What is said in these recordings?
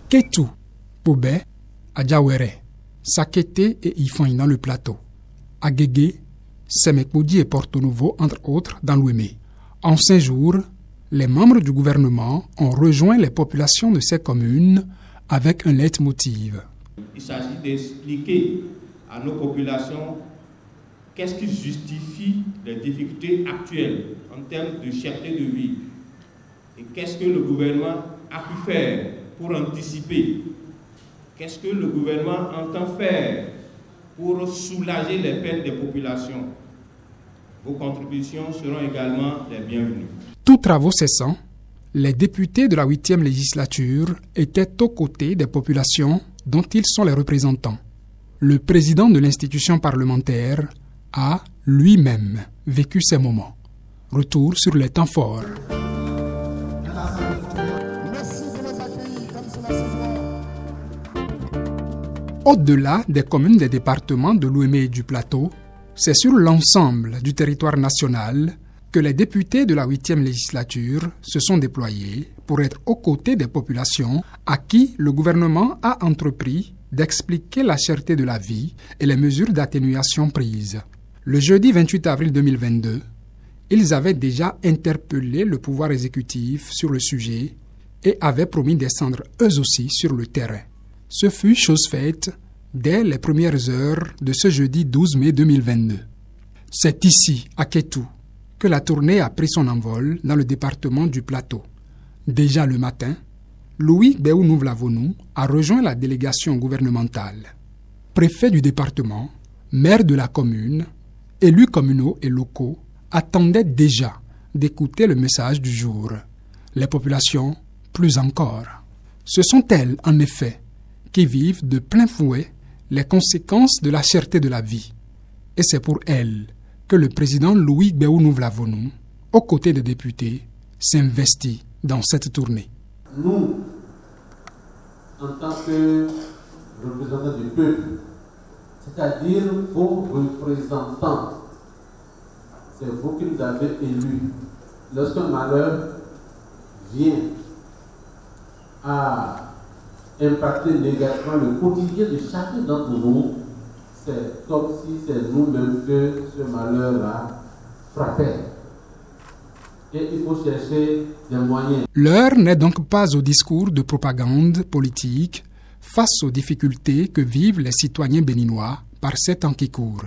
Kétou, Pobé, Adjawere, Sakété et Ifouin dans le plateau. Agégué, Semekmoudi et Porto Nouveau, entre autres, dans l'Ouémé. En 5 jours, les membres du gouvernement ont rejoint les populations de ces communes avec un leitmotiv. Il s'agit d'expliquer à nos populations qu'est-ce qui justifie les difficultés actuelles en termes de cherté de vie et qu'est-ce que le gouvernement a pu faire pour anticiper, qu'est-ce que le gouvernement entend faire pour soulager les peines des populations. Vos contributions seront également les bienvenues. Tous travaux cessants, les députés de la 8e législature étaient aux côtés des populations dont ils sont les représentants. Le président de l'institution parlementaire a lui-même vécu ces moments. Retour sur les temps forts. Au-delà des communes des départements de l'Ouémé et du Plateau, c'est sur l'ensemble du territoire national que les députés de la 8e législature se sont déployés pour être aux côtés des populations à qui le gouvernement a entrepris d'expliquer la cherté de la vie et les mesures d'atténuation prises. Le jeudi 28 avril 2022, ils avaient déjà interpellé le pouvoir exécutif sur le sujet et avaient promis de descendre eux aussi sur le terrain. Ce fut chose faite dès les premières heures de ce jeudi 12 mai 2022. C'est ici, à Kétou, que la tournée a pris son envol dans le département du Plateau. Déjà le matin, Louis Béou-Nouvlavonou a rejoint la délégation gouvernementale. Préfet du département, maire de la commune, élus communaux et locaux attendaient déjà d'écouter le message du jour. Les populations, plus encore. Ce sont elles, en effet, qui vivent de plein fouet les conséquences de la cherté de la vie. Et c'est pour elles que le président Louis Béou-Nouvlavonou, aux côtés des députés, s'investit dans cette tournée. Nous, en tant que représentants du peuple, c'est-à-dire vos représentants, c'est vous qui nous avez élus. Lorsqu'un malheur vient à impacter négativement le quotidien de chacun d'entre nous, c'est comme si c'est nous-mêmes que ce malheur a frappé. Et il faut chercher des moyens. L'heure n'est donc pas au discours de propagande politique face aux difficultés que vivent les citoyens béninois par ces temps qui courent.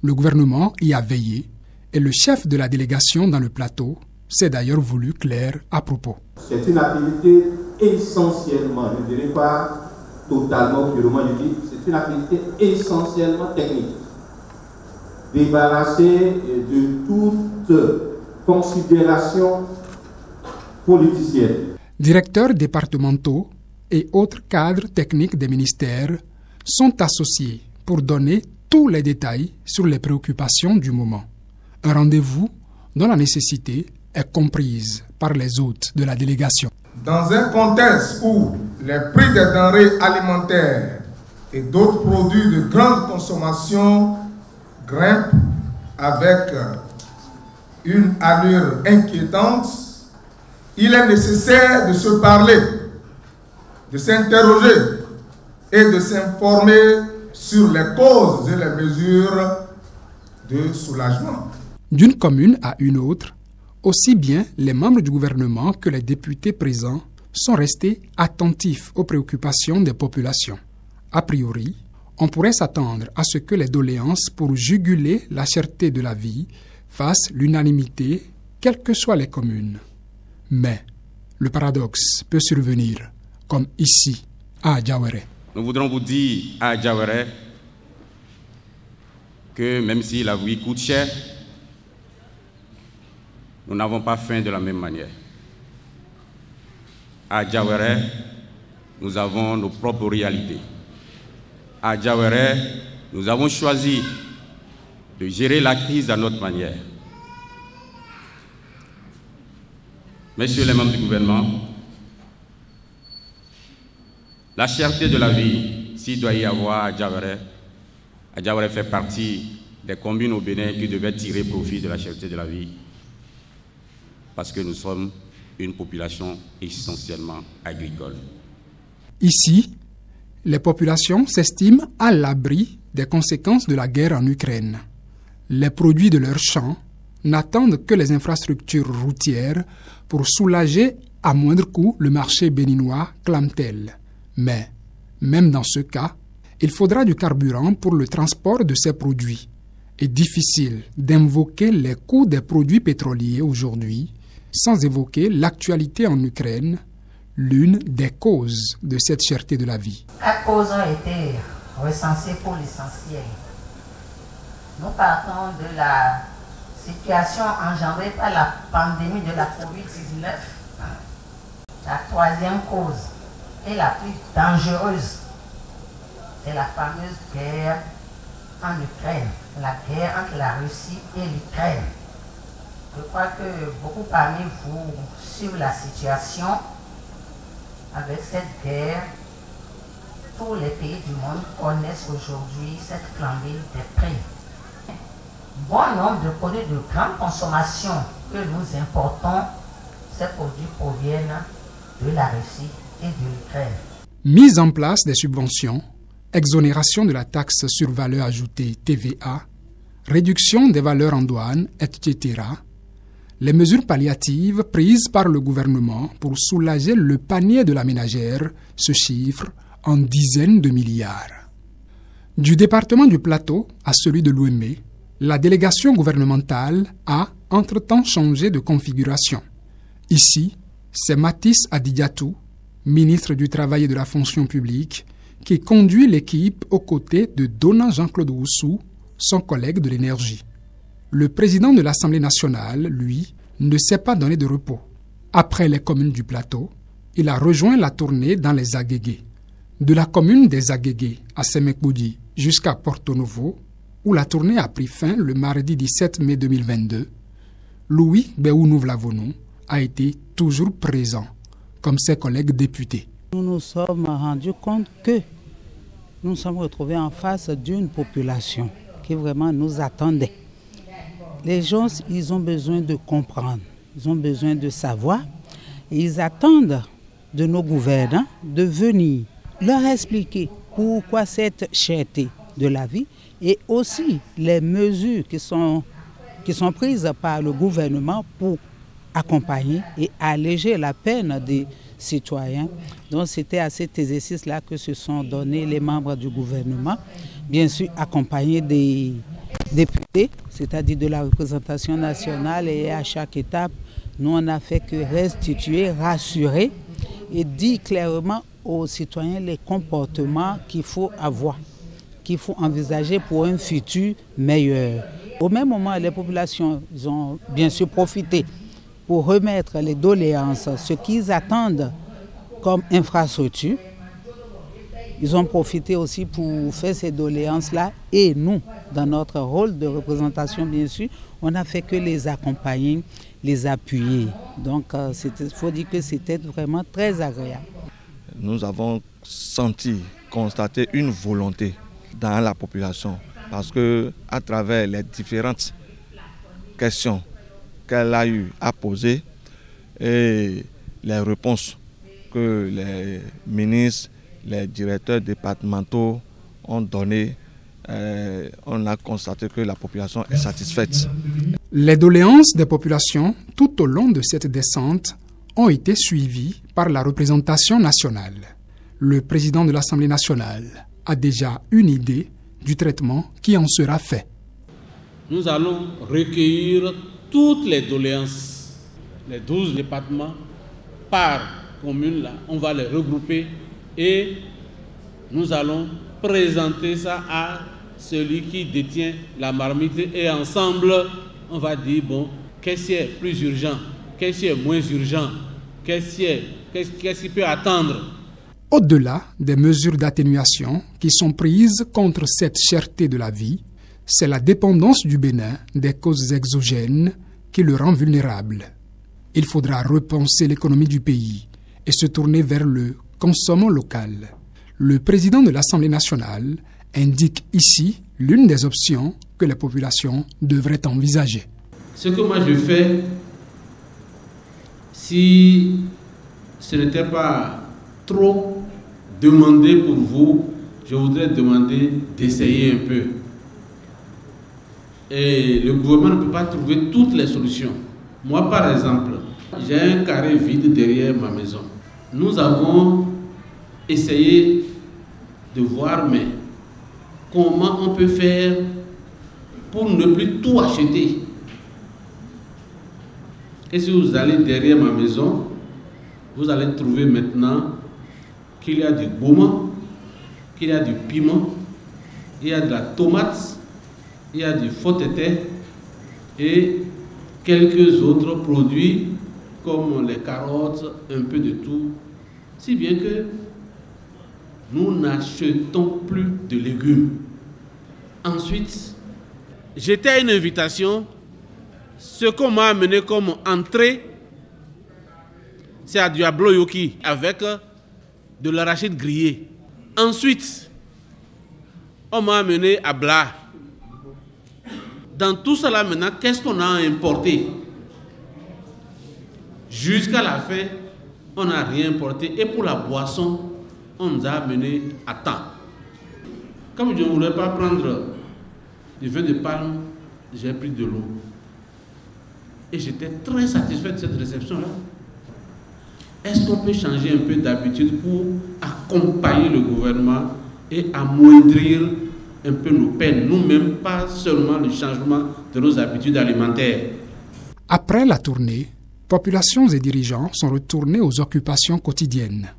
Le gouvernement y a veillé et le chef de la délégation dans le plateau s'est d'ailleurs voulu clair à propos. C'est une activité essentiellement, je ne dirais pas totalement purement juridique, c'est une activité essentiellement technique. Débarrassée de toute considération politicienne. Directeurs départementaux et autres cadres techniques des ministères sont associés pour donner tous les détails sur les préoccupations du moment. Un rendez-vous dont la nécessité est comprise par les hôtes de la délégation. Dans un contexte où les prix des denrées alimentaires et d'autres produits de grande consommation grimpent avec une allure inquiétante, il est nécessaire de se parler, de s'interroger et de s'informer sur les causes et les mesures de soulagement. D'une commune à une autre, aussi bien les membres du gouvernement que les députés présents sont restés attentifs aux préoccupations des populations. A priori, on pourrait s'attendre à ce que les doléances pour juguler la cherté de la vie fassent l'unanimité, quelles que soient les communes. Mais le paradoxe peut survenir, comme ici, à Adjawere. Nous voudrons vous dire à Adjawere que même si la vie coûte cher, nous n'avons pas faim de la même manière. À Adjawere, nous avons nos propres réalités. À Adjawere, nous avons choisi de gérer la crise à notre manière. Messieurs les membres du gouvernement, la cherté de la vie, s'il doit y avoir à Diawara fait partie des communes au Bénin qui devaient tirer profit de la cherté de la vie, parce que nous sommes une population essentiellement agricole. Ici, les populations s'estiment à l'abri des conséquences de la guerre en Ukraine. Les produits de leurs champs n'attendent que les infrastructures routières pour soulager à moindre coût le marché béninois, clame-t-elle. Mais, même dans ce cas, il faudra du carburant pour le transport de ces produits. Il est difficile d'invoquer les coûts des produits pétroliers aujourd'hui sans évoquer l'actualité en Ukraine, l'une des causes de cette cherté de la vie. Les causes ont été recensées pour l'essentiel. Nous partons de la situation engendrée par la pandémie de la COVID-19. La troisième cause et la plus dangereuse, c'est la fameuse guerre en Ukraine, la guerre entre la Russie et l'Ukraine. Je crois que beaucoup parmi vous suivent la situation. Avec cette guerre, tous les pays du monde connaissent aujourd'hui cette flambée des prix. Bon nombre de produits de grande consommation que nous importons, ces produits proviennent de la Russie et de l'Ukraine. Mise en place des subventions, exonération de la taxe sur valeur ajoutée TVA, réduction des valeurs en douane, etc. Les mesures palliatives prises par le gouvernement pour soulager le panier de la ménagère se chiffrent en dizaines de milliards. Du département du Plateau à celui de Louémé, la délégation gouvernementale a entre-temps changé de configuration. Ici, c'est Mathis Adidiatou, ministre du Travail et de la Fonction publique, qui conduit l'équipe aux côtés de Dona Jean-Claude Roussou, son collègue de l'énergie. Le président de l'Assemblée nationale, lui, ne s'est pas donné de repos. Après les communes du plateau, il a rejoint la tournée dans les Agégués. De la commune des Agégués à Semekboudi jusqu'à Porto Novo, où la tournée a pris fin le mardi 17 mai 2022, Louis Béounou-Vlavonou a été toujours présent, comme ses collègues députés. Nous nous sommes rendus compte que nous nous sommes retrouvés en face d'une population qui vraiment nous attendait. Les gens, ils ont besoin de comprendre, ils ont besoin de savoir, et ils attendent de nos gouvernants de venir leur expliquer pourquoi cette cherté de la vie et aussi les mesures qui sont prises par le gouvernement pour accompagner et alléger la peine des citoyens. Donc c'était à cet exercice-là que se sont donnés les membres du gouvernement, bien sûr accompagnés des députés, c'est-à-dire de la représentation nationale, et à chaque étape, nous on n'a fait que restituer, rassurer et dire clairement aux citoyens les comportements qu'il faut avoir, qu'il faut envisager pour un futur meilleur. Au même moment, les populations ont bien sûr profité pour remettre les doléances, ce qu'ils attendent comme infrastructure. Ils ont profité aussi pour faire ces doléances-là et nous, dans notre rôle de représentation, bien sûr, on n'a fait que les accompagner, les appuyer. Donc, il faut dire que c'était vraiment très agréable. Nous avons constaté une volonté dans la population parce qu'à travers les différentes questions qu'elle a eu à poser et les réponses que les ministres, les directeurs départementaux ont donné, on a constaté que la population est satisfaite. Les doléances des populations tout au long de cette descente ont été suivies par la représentation nationale. Le président de l'Assemblée nationale a déjà une idée du traitement qui en sera fait. Nous allons recueillir toutes les doléances, les 12 départements par commune, là, on va les regrouper et nous allons présenter ça à celui qui détient la marmite et ensemble, on va dire, bon, qu'est-ce qui est plus urgent, qu'est-ce qui est moins urgent, qu'est-ce qui peut attendre. Au-delà des mesures d'atténuation qui sont prises contre cette cherté de la vie, c'est la dépendance du Bénin des causes exogènes qui le rend vulnérable. Il faudra repenser l'économie du pays et se tourner vers le consommant local. Le président de l'Assemblée nationale indique ici l'une des options que les populations devraient envisager. Ce que moi je fais, si ce n'était pas trop demandé pour vous, je voudrais demander d'essayer un peu. Et le gouvernement ne peut pas trouver toutes les solutions. Moi, par exemple, j'ai un carré vide derrière ma maison. Nous avons essayé de voir, mais comment on peut faire pour ne plus tout acheter. Et si vous allez derrière ma maison, vous allez trouver maintenant qu'il y a du gourmand, qu'il y a du piment, il y a de la tomate, il y a du faux-tété et quelques autres produits comme les carottes, un peu de tout. Si bien que nous n'achetons plus de légumes. Ensuite, j'étais à une invitation. Ce qu'on m'a amené comme entrée, c'est à Diablo Yoki avec de l'arachide grillé. Ensuite, on m'a amené à Bla. Dans tout cela maintenant, qu'est-ce qu'on a importé? Jusqu'à la fin, on n'a rien importé. Et pour la boisson, on nous a amené à temps. Comme je ne voulais pas prendre du vin de palme, j'ai pris de l'eau. Et j'étais très satisfait de cette réception-là. Est-ce qu'on peut changer un peu d'habitude pour accompagner le gouvernement et amoindrir un peu nos peines, nous-mêmes, pas seulement le changement de nos habitudes alimentaires? Après la tournée, populations et dirigeants sont retournés aux occupations quotidiennes.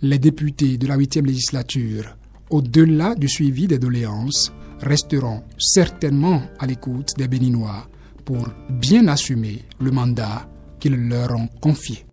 Les députés de la 8e législature, au-delà du suivi des doléances, resteront certainement à l'écoute des Béninois pour bien assumer le mandat qu'ils leur ont confié.